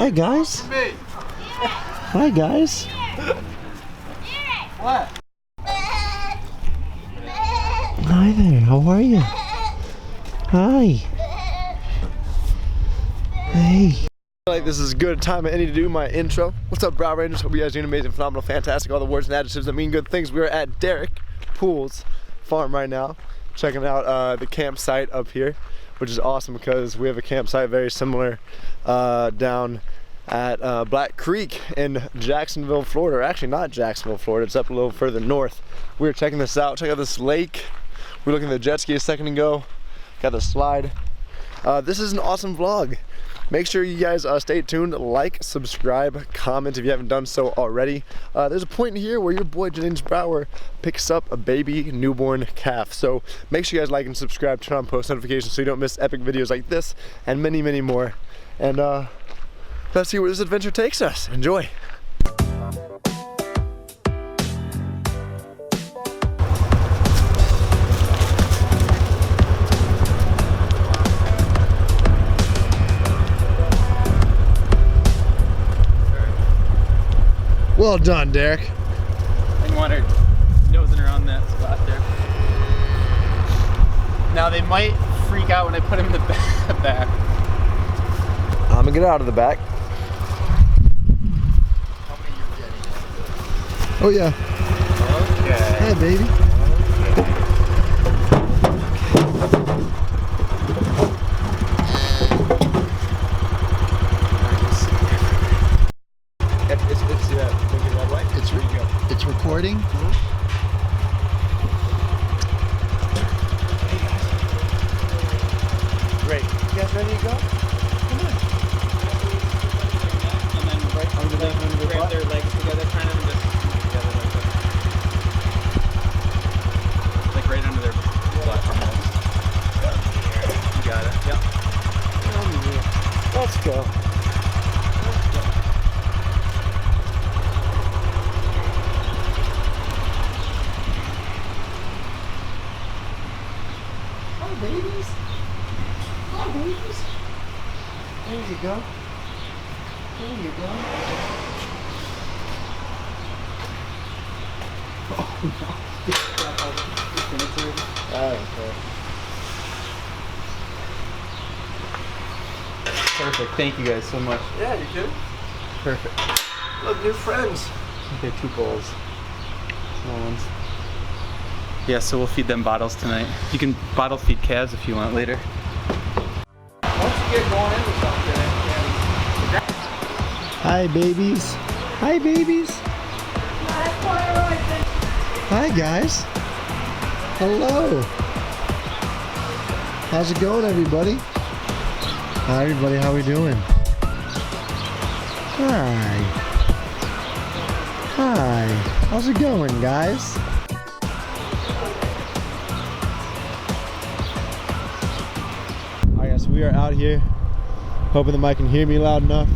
Hi guys. Hi guys. What? Hi there. How are you? Hi. Hey. Like this is a good time. I need to do my intro. What's up, Brow Rangers? Hope you guys are doing amazing, phenomenal, fantastic. All the words and adjectives that mean good things. We are at Derek Pool's farm right now, checking out the campsite up here, which is awesome because we have a campsite very similar down at Black Creek in Jacksonville, Florida. Or actually not Jacksonville, Florida. It's up a little further north. We were checking this out. Check out this lake. We were looking at the jet ski a second ago. Got the slide. This is an awesome vlog. Make sure you guys stay tuned, like, subscribe, comment if you haven't done so already. There's a point here where your boy Jennings picks up a baby newborn calf. So make sure you guys like and subscribe, turn on post notifications so you don't miss epic videos like this and many, many more. And let's see where this adventure takes us. Enjoy. Well done, Derek. I want her nosing around that spot there. Now they might freak out when I put him in the back. I'm gonna get out of the back. Oh yeah. Okay. Hi, baby. It's recording. Great. You guys ready to go? Come on. And then right under grab their legs together, kind of, and just together like that. Like right under their butt. You got it. Yep. Let's go. Babies. Oh, babies. There you go. There you go. Oh, no. Okay. Perfect. Thank you guys so much. Yeah, you good? Perfect. Look, new friends. Okay, 2 bowls. Small ones. Yeah, so we'll feed them bottles tonight. You can bottle feed calves if you want later. Once you get going into something, hi, babies. Hi, babies. Hi, guys. Hello. How's it going, everybody? Hi, everybody. How we doing? Hi. Hi. How's it going, guys? We are out here, hoping the mic can hear me loud enough.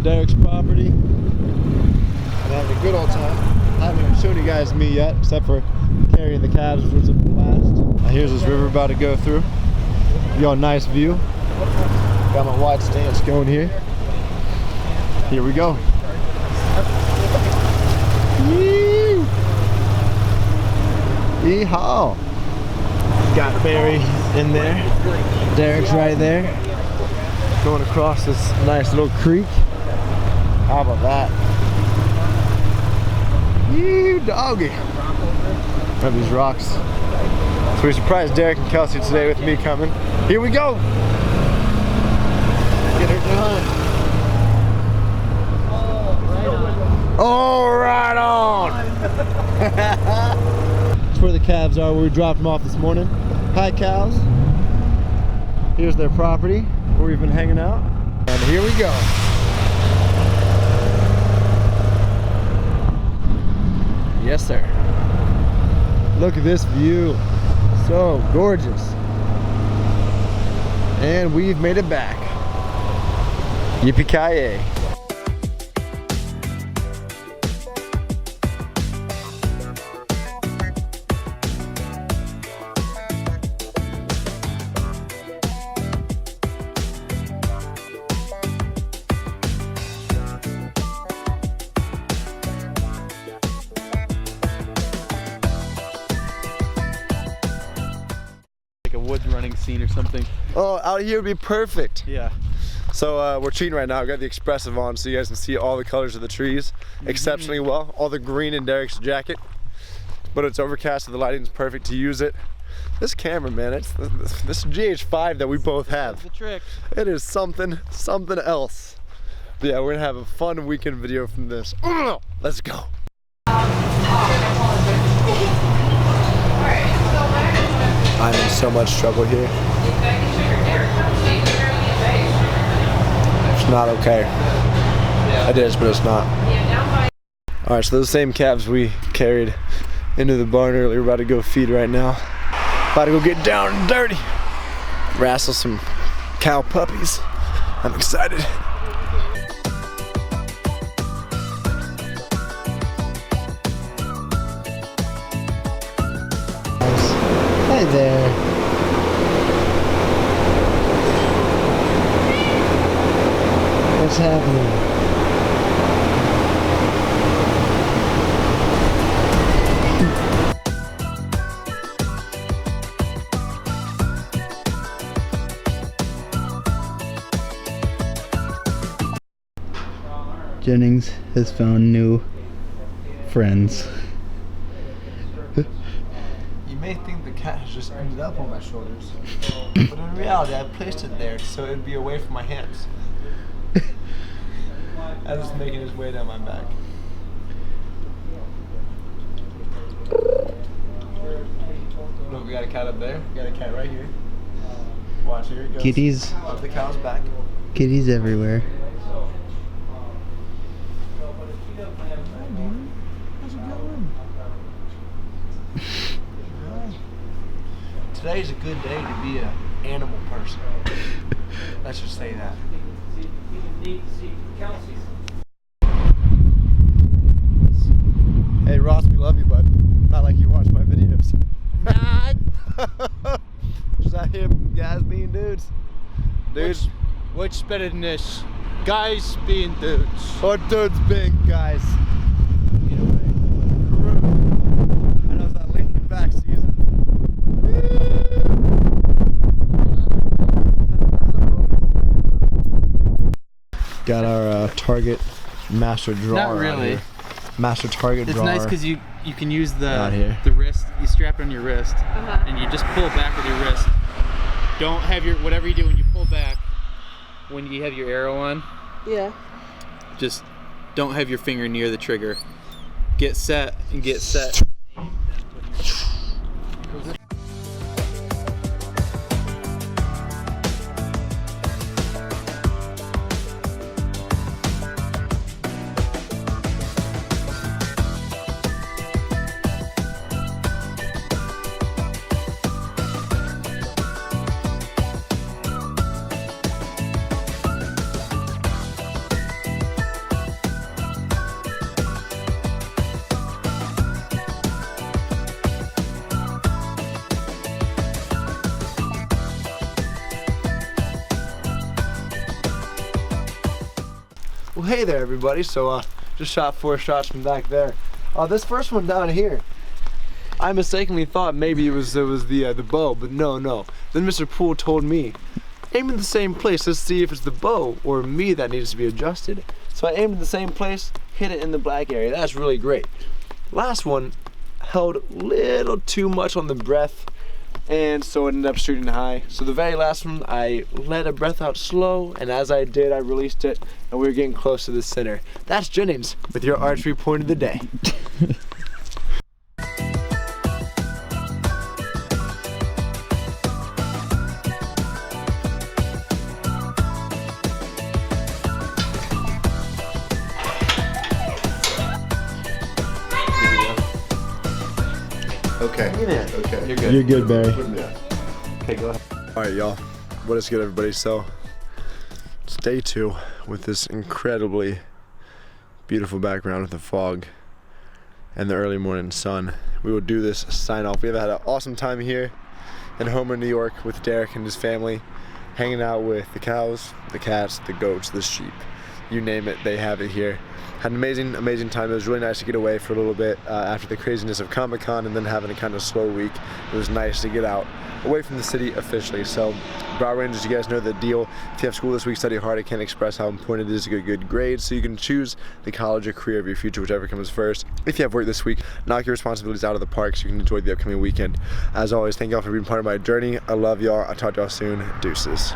Derek's property. I'm having a good old time. I haven't even shown you guys me yet, except for carrying the calves, which was a blast. Now here's this river about to go through. You got a nice view. Got my wide stance going here. Here we go. Yee! Yeehaw! Got Barry in there. Derek's right there. Going across this nice little creek. How about that? You doggy. Love these rocks. So we surprised Derek and Kelsey today with me coming. Here we go. Get her done. Oh, right on. That's where the calves are, where we dropped them off this morning. Hi, cows. Here's their property where we've been hanging out. And here we go. Yes, sir. Look at this view. So gorgeous. And we've made it back. Yippee-ki-yay. woods running scene or something. Oh, out here would be perfect. Yeah. So we're cheating right now. I've got the expressive on so you guys can see all the colors of the trees exceptionally well. All the green in Derek's jacket. But it's overcast, so the lighting's perfect to use it. This camera, man, it's this GH5 that we both have. The trick. It is something else. But yeah, we're gonna have a fun weekend video from this. Let's go. I'm in so much trouble here. It's not okay. It is, but it's not. Alright, so those same calves we carried into the barn earlier, we're about to go feed right now. About to go get down and dirty. Wrestle some cow puppies. I'm excited. Hi there. What's happening? Jennings has found new friends. You may think the cat has just ended up on my shoulders, but in reality I placed it there so it would be away from my hands. As it's making its way down my back. Look, we got a cat up there, we got a cat right here. Watch, here it goes. Kitties. Up the cow's back. Kitties everywhere. How's it going? Today's a good day to be an animal person. Let's just say that. Hey Ross, we love you, bud. Not like you watch my videos. Just out here, guys being dudes. Dudes. What's better than this? Guys being dudes. Or dudes being guys. Either way. I know it's that leaning back season. Got our Target master drawer. Not really. Here. Master Target It's drawer. nice because you can use Out here. the wrist. You strap it on your wrist, and you just pull back with your wrist. Don't have your whatever you do when you pull back. When you have your arrow on, Yeah. just don't have your finger near the trigger. Get set and get set. Well, hey there, everybody. So, just shot 4 shots from back there. This first one down here, I mistakenly thought maybe it was the bow, but no. Then Mr. Poole told me, aim in the same place. Let's see if it's the bow or me that needs to be adjusted. So I aimed in the same place, hit it in the black area. That's really great. Last one held a little too much on the breath, and so it ended up shooting high. So the very last one, I let a breath out slow, and as I did, I released it, and we were getting close to the center. That's Jennings with your archery point of the day. Okay. Okay. You're good. You're good, Barry. Put me up. Okay, go ahead. All right, y'all. What is good, everybody? So, it's day 2 with this incredibly beautiful background with the fog and the early morning sun. We will do this sign off. We've had an awesome time here in Homer, New York with Derek and his family, hanging out with the cows, the cats, the goats, the sheep. you name it, they have it here. Had an amazing time. It was really nice to get away for a little bit after the craziness of Comic-Con and then having a kind of slow week. It was nice to get out away from the city officially. So Brow Rangers, you guys know the deal. If you have school this week, study hard. I can't express how important it is to get good grades so you can choose the college or career of your future, whichever comes first. If you have work this week, knock your responsibilities out of the park so you can enjoy the upcoming weekend. As always, thank y'all for being part of my journey. I love y'all. I'll talk to y'all soon. Deuces.